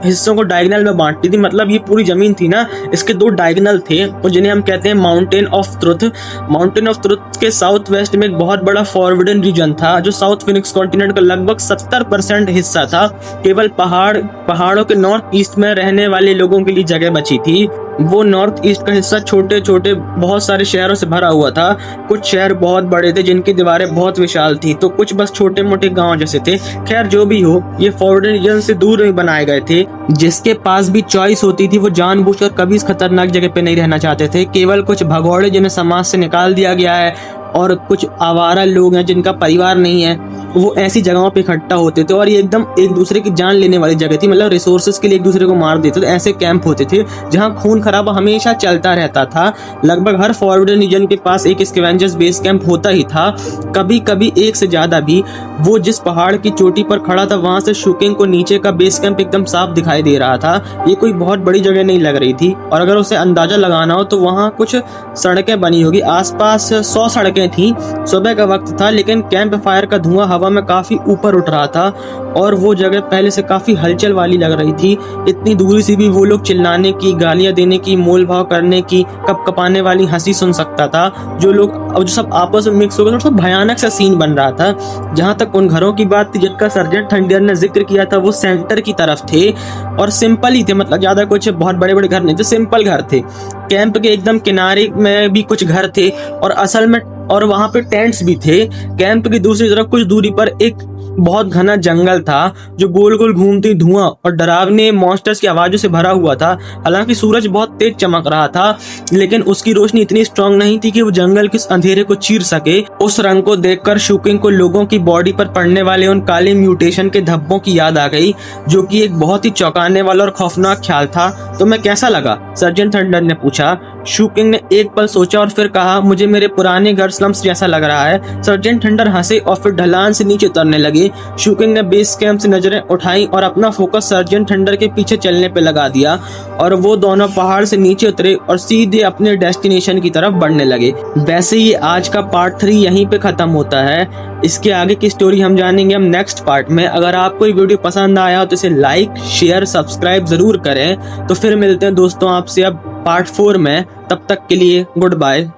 हिस्सों को डायगोनल में बांटती थी। मतलब ये पूरी जमीन थी ना, इसके 2 डायगोनल थे और जिन्हें हम कहते हैं mountain of truth. Mountain of truth के साउथ वेस्ट में एक बहुत बड़ा फॉरवर्डन रीजन था जो साउथ फिनिक्स कॉन्टिनेंट का लगभग 70% हिस्सा था। केवल पहाड़ों के नॉर्थ ईस्ट में रहने वाले लोगों के लिए जगह बची थी। वो नॉर्थ ईस्ट का हिस्सा छोटे छोटे बहुत सारे शहरों से भरा हुआ था। कुछ शहर बहुत बड़े थे जिनकी दीवारें बहुत विशाल थी, तो कुछ बस छोटे मोटे गांव जैसे थे। खैर जो भी हो, ये फॉरवर्डन रीजन से दूर नहीं बनाए गए थे। जिसके पास भी चॉइस होती थी वो जानबूझकर कभी इस खतरनाक जगह पे नहीं रहना चाहते थे। केवल कुछ भगौड़े जिन्हें समाज से निकाल दिया गया है, और कुछ आवारा लोग हैं जिनका परिवार नहीं है, वो ऐसी जगहों पे इकट्ठा होते थे और ये एकदम एक दूसरे की जान लेने वाली जगह थी। मतलब रिसोर्सेज के लिए एक दूसरे को मार देते थे। ऐसे कैंप होते थे जहाँ खून खराबा हमेशा चलता रहता था। लगभग हर फॉरवर्डन रीजन के पास एक स्कैवेंजर्स बेस कैंप होता ही था, कभी कभी एक से ज्यादा भी। वो जिस पहाड़ की चोटी पर खड़ा था वहां से शूकिंग को नीचे का बेस कैंप एकदम साफ दिखाई दे रहा था। ये कोई बहुत बड़ी जगह नहीं लग रही थी और अगर उसे अंदाजा लगाना हो तो वहां कुछ सड़कें बनी होगी। आसपास 100 सड़कें थी। सुबह का वक्त था लेकिन कैंप फायर का धुआं हवा में काफी ऊपर उठ रहा था और वो जगह पहले से काफी हलचल वाली लग रही थी। इतनी दूरी से भी वो लोग चिल्लाने की, गालियां देने की, मोल भाव करने की, कपकपाने वाली हंसी सुन सकता था। जो सब आपस में मिक्स हो गए, सब भयानक सा सीन बन रहा था। जहां तक उन घरों की बात थी जिनका सर्जेंट थंडियर ने जिक्र किया था, वो सेंटर की तरफ थे और सिंपल ही थे। मतलब ज्यादा कुछ बहुत बड़े बड़े घर नहीं थे, सिंपल घर थे। कैंप के एकदम किनारे में भी कुछ घर थे और असल में और वहां पे टेंट्स भी थे। कैंप की दूसरी तरफ कुछ दूरी पर एक बहुत घना जंगल था जो गोल गोल घूमती धुआं और डरावने मॉन्स्टर्स की आवाजों से भरा हुआ था। हालांकि सूरज बहुत तेज चमक रहा था लेकिन उसकी रोशनी इतनी स्ट्रांग नहीं थी कि वो जंगल के अंधेरे को चीर सके। उस रंग को देखकर शूकिंग को लोगों की बॉडी पर पड़ने वाले उन काले म्यूटेशन के धब्बों की याद आ गई, जो कि एक बहुत ही चौंकाने वाला और खौफनाक ख्याल था। तो मैं कैसा लगा? सर्जेंट थंडर ने पूछा। शूकिंग ने एक पल सोचा और फिर कहा, मुझे मेरे पुराने घर स्लम्स जैसा लग रहा है। सर्जेंट थंडर हंसे और फिर ढलान से नीचे उतरने लगे। शूकिंग ने बेस कैंप से नजरें उठाई और अपना फोकस सर्जेंट थंडर के पीछे चलने पे लगा दिया और वो दोनों पहाड़ से नीचे उतरे और सीधे अपने डेस्टिनेशन की तरफ बढ़ने लगे। वैसे ही आज का पार्ट 3 यहीं पे खत्म होता है। इसके आगे की स्टोरी हम जानेंगे हम नेक्स्ट पार्ट में। अगर आपको ये वीडियो पसंद आया हो तो इसे लाइक, शेयर, सब्सक्राइब जरूर करें। तो फिर मिलते हैं दोस्तों आपसे अब पार्ट 4 में। तब तक के लिए गुड बाय।